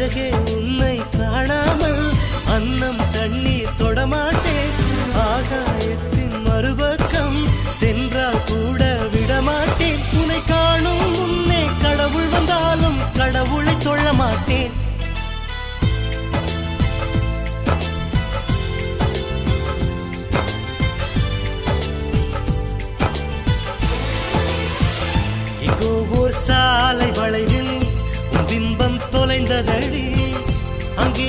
அழகே உன்னை காணாமல் அன்னம் தண்ணீர் தொடமாட்டேன். ஆகாயத்தின் மறுபக்கம் சென்றால் கூட விடமாட்டேன். உன்னை காணும் முன்னே கடவுள் வந்தாலும் கடவுளை தொழ மாட்டேன். எங்கோ ஓர் சாலை வளைவில் உன் பிம்பம் தொலைந்ததடி. அங்கே